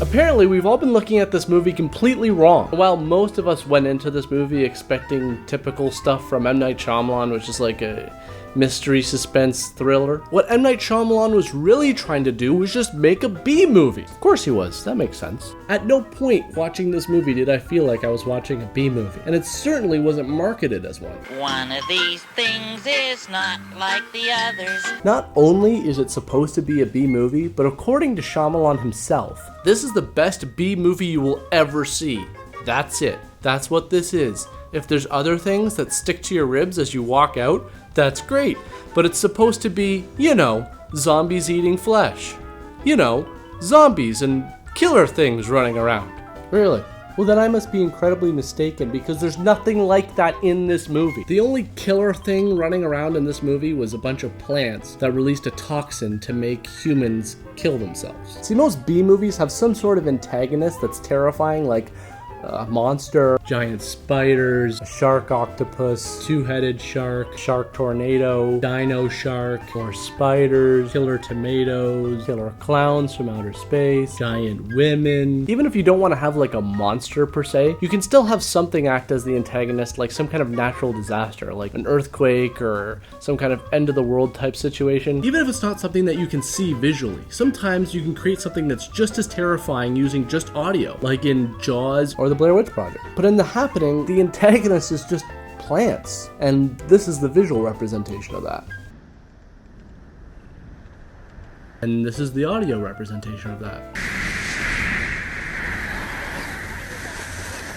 Apparently, we've all been looking at this movie completely wrong. While most of us went into this movie expecting typical stuff from M. Night Shyamalan, which is like a mystery suspense thriller, what M. Night Shyamalan was really trying to do was just make a B movie. Of course he was, that makes sense. At no point watching this movie did I feel like I was watching a B movie, and it certainly wasn't marketed as one. One of these things is not like the others. Not only is it supposed to be a B movie, but according to Shyamalan himself, this is the best B movie you will ever see. That's it. That's what this is. If there's other things that stick to your ribs as you walk out, that's great. But it's supposed to be, you know, zombies eating flesh. You know, zombies and killer things running around. Really? Well, then I must be incredibly mistaken because there's nothing like that in this movie. The only killer thing running around in this movie was a bunch of plants that released a toxin to make humans kill themselves. See, most B movies have some sort of antagonist that's terrifying, like a monster, giant spiders, a shark octopus, two-headed shark, shark tornado, dino shark, more spiders, killer tomatoes, killer clowns from outer space, giant women. Even if you don't want to have like a monster per se, you can still have something act as the antagonist, like some kind of natural disaster, like an earthquake or some kind of end-of-the-world type situation. Even if it's not something that you can see visually, sometimes you can create something that's just as terrifying using just audio, like in Jaws or the Blair Witch Project. But in The Happening, the antagonist is just plants, and this is the visual representation of that. And this is the audio representation of that.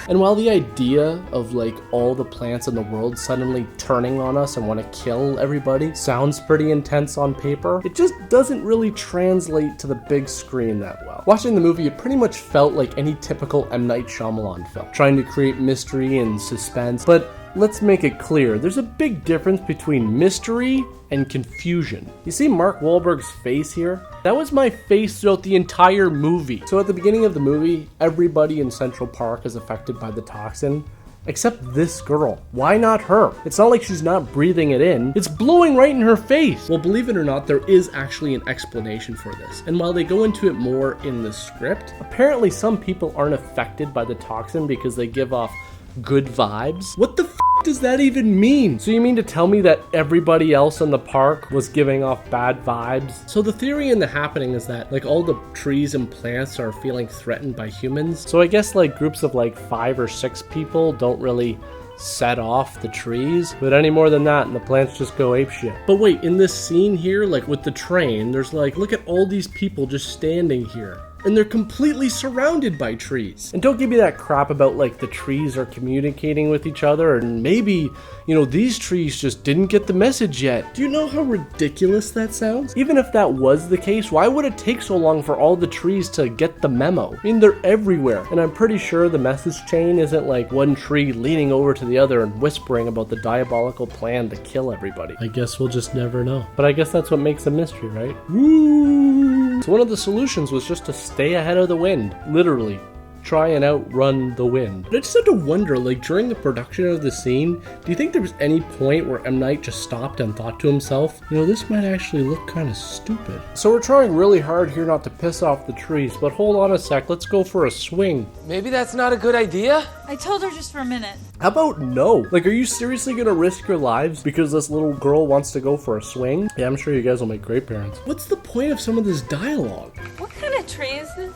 And while the idea of like all the plants in the world suddenly turning on us and want to kill everybody sounds pretty intense on paper, it just doesn't really translate to the big screen that well. Watching the movie, it pretty much felt like any typical M. Night Shyamalan film, trying to create mystery and suspense, but let's make it clear, there's a big difference between mystery and confusion. You see Mark Wahlberg's face here? That was my face throughout the entire movie. So at the beginning of the movie, everybody in Central Park is affected by the toxin, except this girl. Why not her? It's not like she's not breathing it in, it's blowing right in her face. Well, believe it or not, there is actually an explanation for this. And while they go into it more in the script, apparently some people aren't affected by the toxin because they give off good vibes. What the does that even mean? So you mean to tell me that everybody else in the park was giving off bad vibes? So the theory in The Happening is that like all the trees and plants are feeling threatened by humans. So I guess like groups of like 5 or 6 people don't really set off the trees, but any more than that and the plants just go apeshit. But wait, in this scene here, like with the train, there's like, look at all these people just standing here. And they're completely surrounded by trees. And don't give me that crap about like the trees are communicating with each other and maybe, you know, these trees just didn't get the message yet. Do you know how ridiculous that sounds? Even if that was the case, why would it take so long for all the trees to get the memo? I mean, they're everywhere. And I'm pretty sure the message chain isn't like one tree leaning over to the other and whispering about the diabolical plan to kill everybody. I guess we'll just never know. But I guess that's what makes a mystery, right? Woo! So one of the solutions was just to stay ahead of the wind, literally. Try and outrun the wind. But I just had to wonder, like during the production of the scene, do you think there was any point where M. Night just stopped and thought to himself, you know, this might actually look kind of stupid. So we're trying really hard here not to piss off the trees, but hold on a sec, let's go for a swing. Maybe that's not a good idea? I told her just for a minute. How about no? Like, are you seriously gonna risk your lives because this little girl wants to go for a swing? Yeah, I'm sure you guys will make great parents. What's the point of some of this dialogue? What kind of tree is this?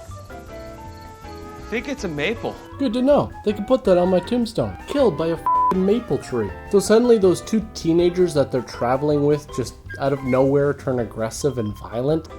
I think it's a maple. Good to know. They can put that on my tombstone. Killed by a f***ing maple tree. So suddenly those 2 teenagers that they're traveling with just out of nowhere turn aggressive and violent.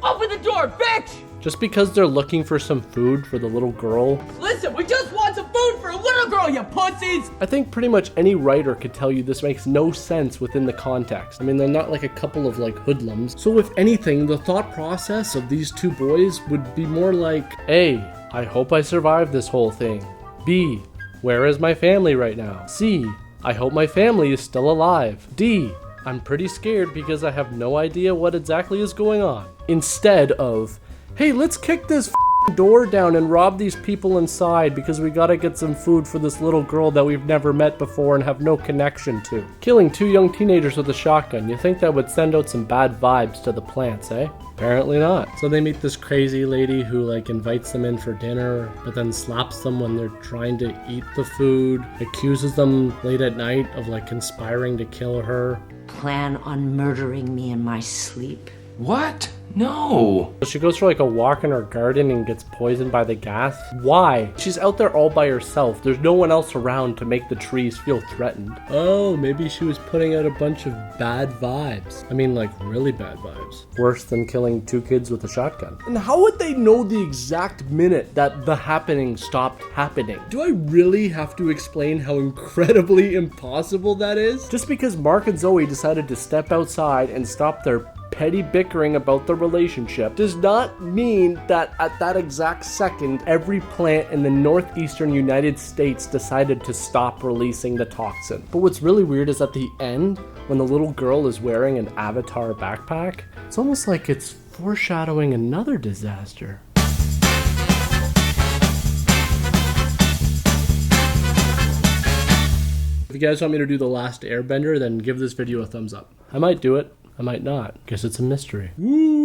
Open the door, bitch! Just because they're looking for some food for the little girl. Listen, we just want some food for a little girl, you pussies! I think pretty much any writer could tell you this makes no sense within the context. I mean, they're not like a couple of like hoodlums. So if anything, the thought process of these 2 boys would be more like, A, I hope I survived this whole thing. B, where is my family right now? C, I hope my family is still alive. D, I'm pretty scared because I have no idea what exactly is going on. Instead of, hey, let's kick this door down and rob these people inside because we gotta get some food for this little girl that we've never met before and have no connection to. Killing 2 young teenagers with a shotgun, you think that would send out some bad vibes to the plants, eh? Apparently not. So they meet this crazy lady who like invites them in for dinner, but then slaps them when they're trying to eat the food, accuses them late at night of like conspiring to kill her. Plan on murdering me in my sleep? What? No. So she goes for like a walk in her garden and gets poisoned by the gas. Why? She's out there all by herself. There's no one else around to make the trees feel threatened. Oh, maybe she was putting out a bunch of bad vibes. I mean, like really bad vibes. Worse than killing 2 kids with a shotgun. And how would they know the exact minute that the happening stopped happening? Do I really have to explain how incredibly impossible that is? Just because Mark and Zoe decided to step outside and stop their petty bickering about the relationship does not mean that at that exact second every plant in the northeastern United States decided to stop releasing the toxin. But what's really weird is at the end, when the little girl is wearing an Avatar backpack, it's almost like it's foreshadowing another disaster. If you guys want me to do The Last Airbender, then give this video a thumbs up. I might do it. I might not. Guess it's a mystery. Woo!